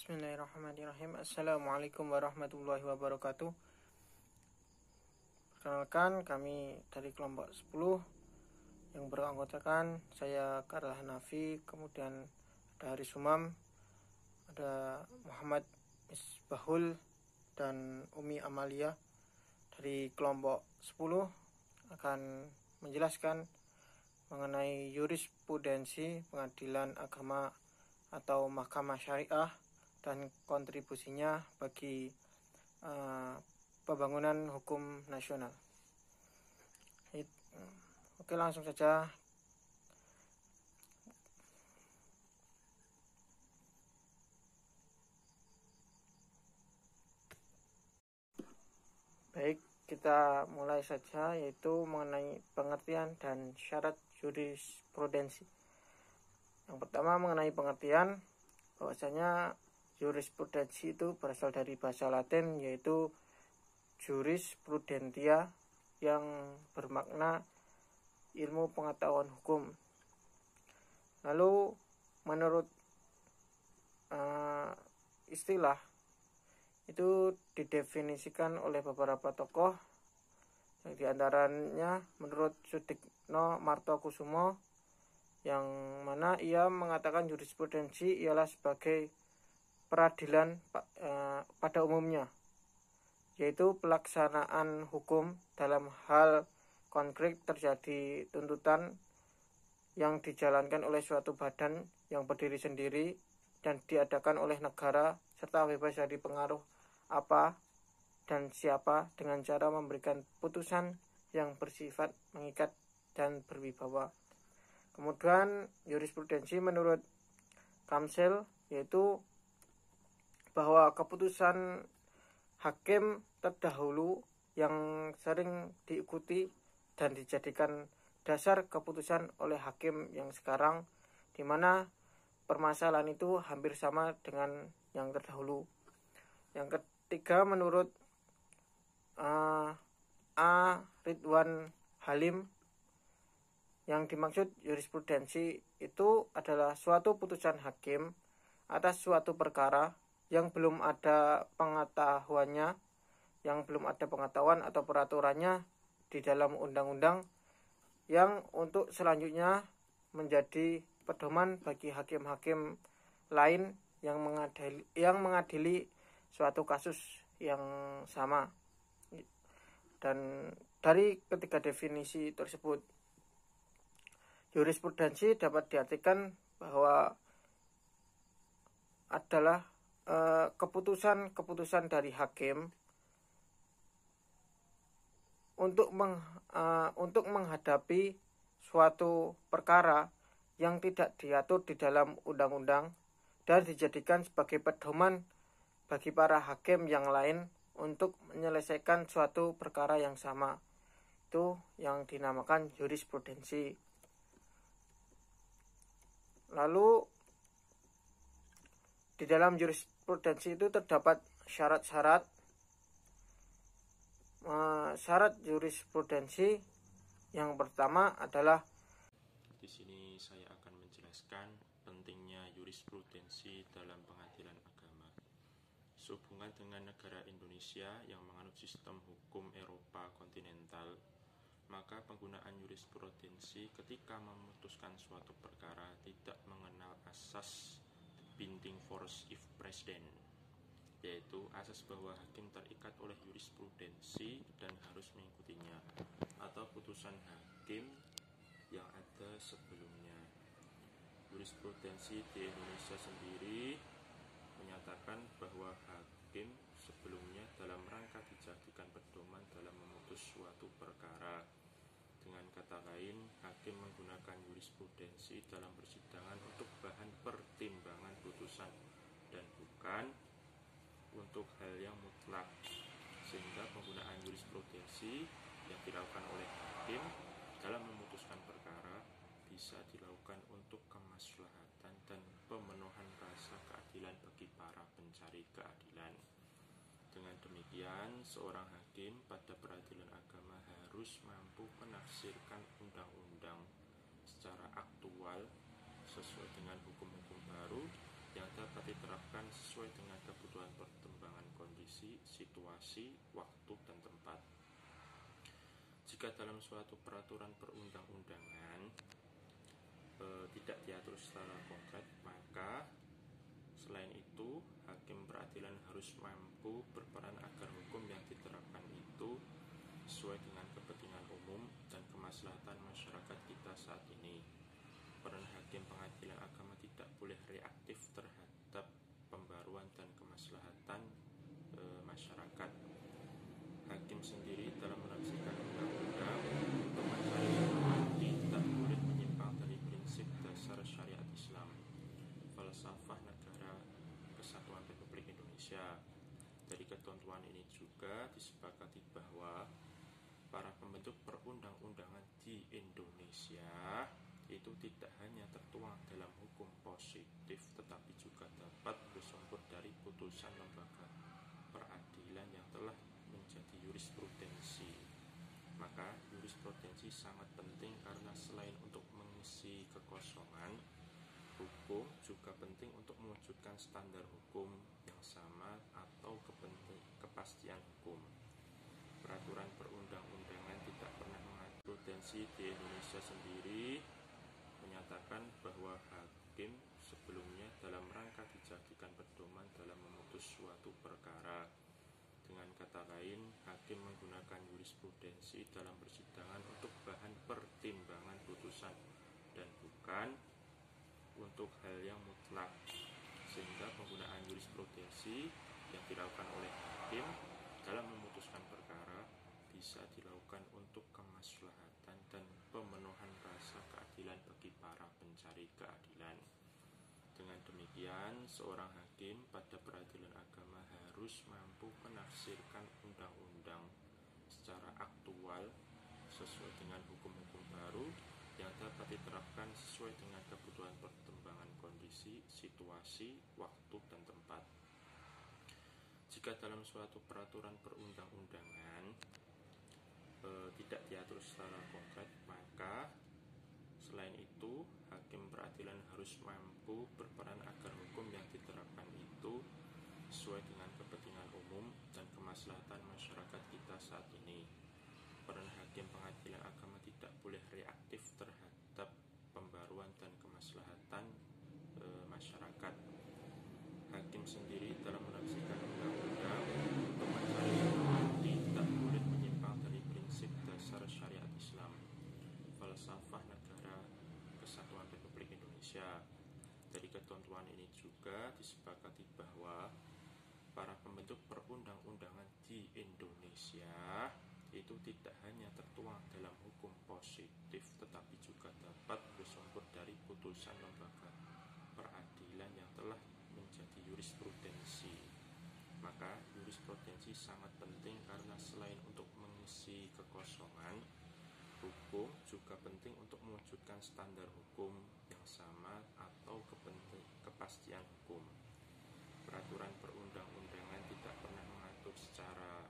Bismillahirrahmanirrahim. Assalamualaikum warahmatullahi wabarakatuh. Perkenalkan, kami dari kelompok 10 yang beranggotakan saya Karla Hanafi, kemudian ada Haris Umam, ada Muhammad Misbahul, dan Umi Amalia. Dari kelompok 10 akan menjelaskan mengenai jurisprudensi pengadilan agama atau mahkamah syariah dan kontribusinya bagi pembangunan hukum nasional. Oke, langsung saja. Baik, kita mulai saja, yaitu mengenai pengertian dan syarat jurisprudensi. Yang pertama mengenai pengertian, bahwasanya jurisprudensi itu berasal dari bahasa Latin, yaitu jurisprudentia, yang bermakna ilmu pengetahuan hukum. Lalu menurut istilah itu didefinisikan oleh beberapa tokoh, yang diantaranya menurut Sudikno Martokusumo, yang mana ia mengatakan jurisprudensi ialah sebagai peradilan pada umumnya, yaitu pelaksanaan hukum dalam hal konkret terjadi tuntutan yang dijalankan oleh suatu badan yang berdiri sendiri dan diadakan oleh negara serta bebas dari pengaruh apa dan siapa, dengan cara memberikan putusan yang bersifat mengikat dan berwibawa. Kemudian jurisprudensi menurut Kamsel yaitu bahwa keputusan hakim terdahulu yang sering diikuti dan dijadikan dasar keputusan oleh hakim yang sekarang, di mana permasalahan itu hampir sama dengan yang terdahulu. Yang ketiga menurut A. Ridwan Halim, yang dimaksud jurisprudensi itu adalah suatu putusan hakim atas suatu perkara yang belum ada pengetahuannya, yang belum ada pengetahuan atau peraturannya di dalam undang-undang, yang untuk selanjutnya menjadi pedoman bagi hakim-hakim lain yang mengadili suatu kasus yang sama. Dan dari ketiga definisi tersebut, jurisprudensi dapat diartikan bahwa adalah keputusan dari hakim untuk menghadapi suatu perkara yang tidak diatur di dalam undang-undang dan dijadikan sebagai pedoman bagi para hakim yang lain untuk menyelesaikan suatu perkara yang sama. Itu yang dinamakan jurisprudensi. Lalu di dalam jurisprudensi itu terdapat syarat-syarat. Syarat jurisprudensi yang pertama adalah, di sini saya akan menjelaskan pentingnya jurisprudensi dalam pengadilan agama. Sehubungan dengan negara Indonesia yang menganut sistem hukum Eropa kontinental, maka penggunaan jurisprudensi ketika memutuskan suatu perkara tidak mengenal asas binding force if precedent, yaitu asas bahwa hakim terikat oleh jurisprudensi dan harus mengikutinya atau putusan hakim yang ada sebelumnya. Jurisprudensi di Indonesia sendiri menyatakan bahwa hakim sebelumnya dalam rangka dijadikan pedoman dalam memutus suatu perkara. Dengan kata lain, hakim menggunakan jurisprudensi dalam persidangan untuk bahan pertimbangan putusan dan bukan untuk hal yang mutlak, sehingga penggunaan jurisprudensi yang dilakukan oleh hakim dalam memutuskan perkara bisa dilakukan untuk kemaslahatan dan pemenuhan rasa keadilan bagi para pencari keadilan. Dengan demikian, seorang hakim pada peradilan agama harus mampu menafsirkan undang-undang secara aktual sesuai dengan hukum-hukum baru yang dapat diterapkan sesuai dengan kebutuhan perkembangan kondisi, situasi, waktu, dan tempat. Jika dalam suatu peraturan perundang-undangan tidak diatur secara konkret, maka selain itu hakim peradilan harus mampu berperan agar hukum yang diterapkan itu sesuai dengan kepentingan umum dan kemaslahatan masyarakat kita saat ini. Peran hakim pengadilan agama tidak boleh reaktif terhadap pembaruan dan kemaslahatan masyarakat. Hakim sendiri dalam menafsirkan undang-undang untuk mencari tidak boleh menyimpang dari prinsip dasar syariat Islam, falsafah negara Kesatuan Republik Indonesia. Dari ketentuan ini juga disepakati bahwa para pembentuk perundang-undangan di Indonesia itu tidak hanya tertuang dalam hukum positif, tetapi juga dapat bersumber dari putusan lembaga peradilan yang telah menjadi jurisprudensi. Maka jurisprudensi sangat penting karena selain untuk mengisi kekosongan hukum, juga penting untuk mewujudkan standar hukum yang sama atau kepastian hukum. Peraturan perundang-undangan tidak pernah mengatur jurisprudensi di Indonesia sendiri menyatakan bahwa hakim sebelumnya dalam rangka dijadikan pedoman dalam memutus suatu perkara. Dengan kata lain, hakim menggunakan jurisprudensi dalam persidangan untuk bahan pertimbangan putusan dan bukan untuk hal yang mutlak, sehingga penggunaan jurisprudensi yang dilakukan oleh hakim dalam memutuskan perkara bisa dilakukan untuk kemaslahatan dan pemenuhan rasa keadilan bagi para pencari keadilan. Dengan demikian, seorang hakim pada peradilan agama harus mampu menafsirkan undang-undang secara aktual sesuai dengan hukum-hukum baru yang dapat diterapkan sesuai dengan kebutuhan perkembangan kondisi, situasi, waktu, dan tempat. Jika dalam suatu peraturan perundang-undangan tidak diatur secara konkret, maka selain itu hakim peradilan harus mampu berperan agar hukum yang diterapkan itu sesuai dengan kepentingan umum dan kemaslahatan masyarakat kita saat ini. Peran hakim pengadilan agama tidak boleh reaktif terhadap pembaruan dan kemaslahatan masyarakat. Hakim sendiri dalam menafsirkan undang-undang untuk mencari tidak boleh menyimpang dari prinsip dasar syariat Islam, falsafah negara Kesatuan Republik Indonesia. Dari ketentuan ini juga disepakati bahwa para pembentuk perundang-undangan di Indonesia itu tidak hanya tertuang dalam hukum positif, tetapi juga dapat bersumber dari putusan lembaga peradilan yang telah menjadi jurisprudensi. Maka jurisprudensi sangat penting karena selain untuk mengisi kekosongan hukum, juga penting untuk mewujudkan standar hukum yang sama atau kepastian hukum. Peraturan perundang-undangan tidak pernah mengatur secara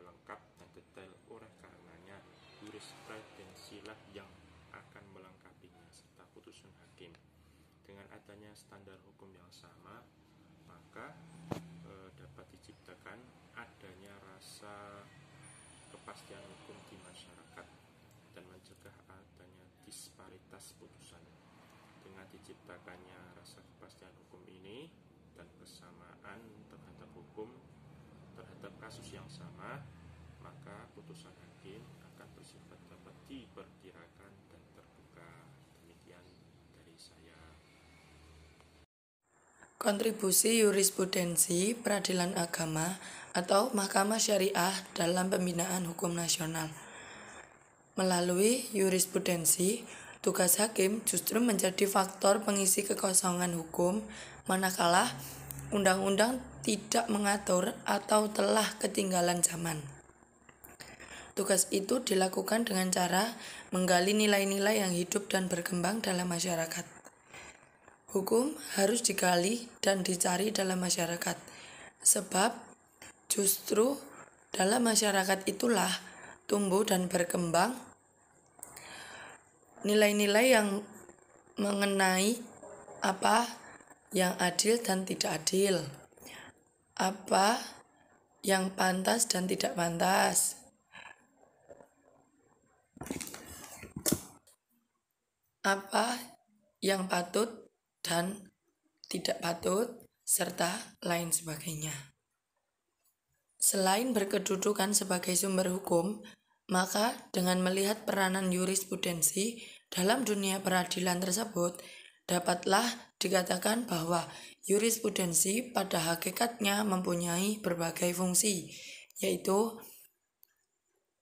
lengkap dan detail, oleh karenanya jurisprudensilah yang akan melengkapinya serta putusan hakim. Dengan adanya standar hukum yang sama, maka dapat diciptakan adanya rasa kepastian hukum di masyarakat dan mencegah adanya disparitas putusan. Dengan diciptakannya rasa kepastian hukum ini dan kesamaan terhadap hukum terhadap kasus yang sama, maka putusan hakim akan bersifat dapat diperkirakan dan terbuka. Demikian dari saya. Kontribusi jurisprudensi peradilan agama atau mahkamah syariah dalam pembinaan hukum nasional. Melalui jurisprudensi, tugas hakim justru menjadi faktor pengisi kekosongan hukum manakala undang-undang tidak mengatur atau telah ketinggalan zaman. Tugas itu dilakukan dengan cara menggali nilai-nilai yang hidup dan berkembang dalam masyarakat. Hukum harus digali dan dicari dalam masyarakat, sebab justru dalam masyarakat itulah tumbuh dan berkembang nilai-nilai yang mengenai yang adil dan tidak adil, apa yang pantas dan tidak pantas, apa yang patut dan tidak patut, serta lain sebagainya. Selain berkedudukan sebagai sumber hukum, maka dengan melihat peranan yurisprudensi dalam dunia peradilan tersebut, dapatlah dikatakan bahwa yurisprudensi pada hakikatnya mempunyai berbagai fungsi, yaitu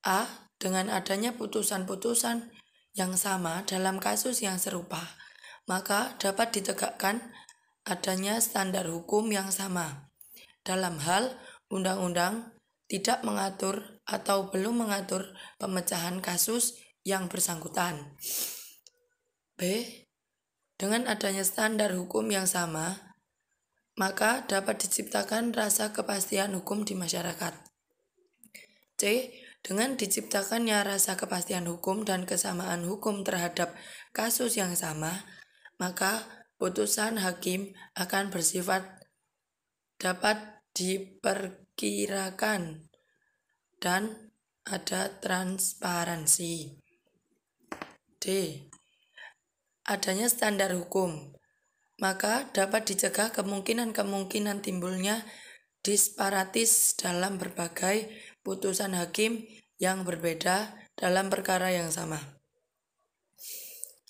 a. Dengan adanya putusan-putusan yang sama dalam kasus yang serupa, maka dapat ditegakkan adanya standar hukum yang sama. Dalam hal undang-undang tidak mengatur atau belum mengatur pemecahan kasus yang bersangkutan. B. Dengan adanya standar hukum yang sama, maka dapat diciptakan rasa kepastian hukum di masyarakat. C. Dengan diciptakannya rasa kepastian hukum dan kesamaan hukum terhadap kasus yang sama, maka putusan hakim akan bersifat dapat diperkirakan dan ada transparansi. D. Adanya standar hukum, maka dapat dicegah kemungkinan-kemungkinan timbulnya disparatis dalam berbagai putusan hakim yang berbeda dalam perkara yang sama.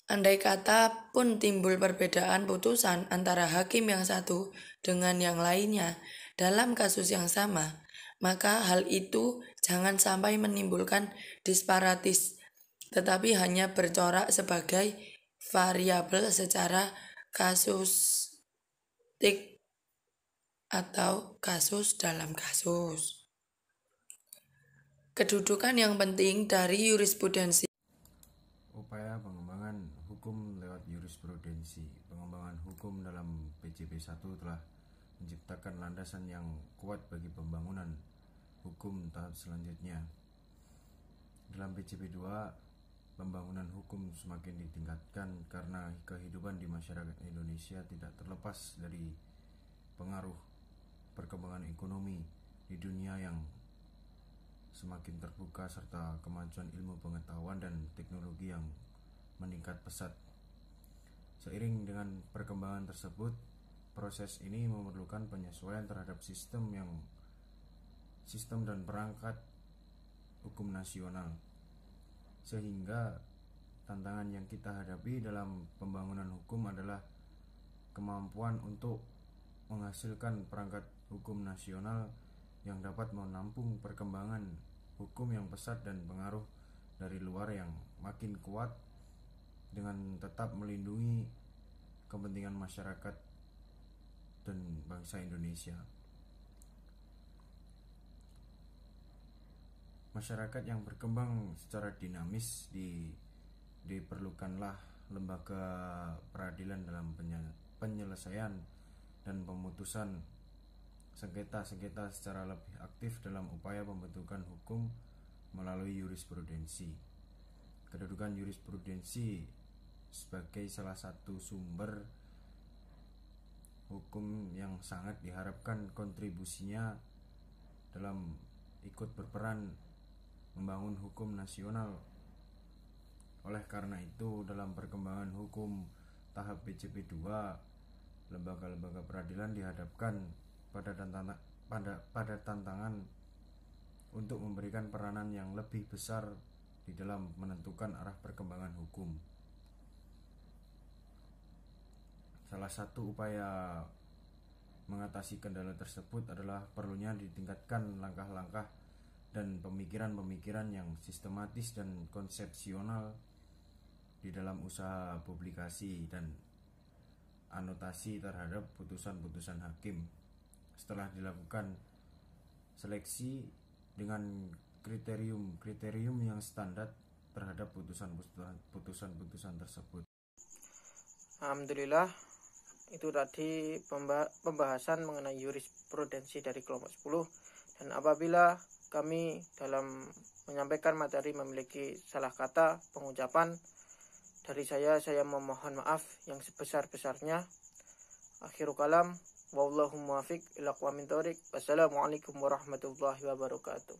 Andai kata pun timbul perbedaan putusan antara hakim yang satu dengan yang lainnya dalam kasus yang sama, maka hal itu jangan sampai menimbulkan disparatis, tetapi hanya bercorak sebagai variabel secara kasustik atau kasus dalam kasus. Kedudukan yang penting dari yurisprudensi. Upaya pengembangan hukum lewat yurisprudensi. Pengembangan hukum dalam PJP 1 telah menciptakan landasan yang kuat bagi pembangunan hukum tahap selanjutnya. Dalam PJP 2, pembangunan hukum semakin ditingkatkan karena kehidupan di masyarakat Indonesia tidak terlepas dari pengaruh perkembangan ekonomi di dunia yang semakin terbuka serta kemajuan ilmu pengetahuan dan teknologi yang meningkat pesat. Seiring dengan perkembangan tersebut, proses ini memerlukan penyesuaian terhadap sistem dan perangkat hukum nasional. Sehingga tantangan yang kita hadapi dalam pembangunan hukum adalah kemampuan untuk menghasilkan perangkat hukum nasional yang dapat menampung perkembangan hukum yang pesat dan pengaruh dari luar yang makin kuat dengan tetap melindungi kepentingan masyarakat dan bangsa Indonesia. Masyarakat yang berkembang secara dinamis diperlukanlah lembaga peradilan dalam penyelesaian dan pemutusan sengketa-sengketa secara lebih aktif dalam upaya pembentukan hukum melalui yurisprudensi. Kedudukan yurisprudensi sebagai salah satu sumber hukum yang sangat diharapkan kontribusinya dalam ikut berperan membangun hukum nasional. Oleh karena itu, dalam perkembangan hukum tahap PJP 2, lembaga-lembaga peradilan dihadapkan pada tantangan untuk memberikan peranan yang lebih besar di dalam menentukan arah perkembangan hukum. Salah satu upaya mengatasi kendala tersebut adalah perlunya ditingkatkan langkah-langkah dan pemikiran-pemikiran yang sistematis dan konsepsional di dalam usaha publikasi dan anotasi terhadap putusan-putusan hakim. Setelah dilakukan seleksi dengan kriterium yang standar terhadap putusan-putusan tersebut. Alhamdulillah, itu tadi pembahasan mengenai yurisprudensi dari kelompok 10. Dan apabila kami dalam menyampaikan materi memiliki salah kata pengucapan, dari saya memohon maaf yang sebesar-besarnya. Akhiru kalam, wallahu muwaffiq ila aqwamit thoriq. Wassalamualaikum warahmatullahi wabarakatuh.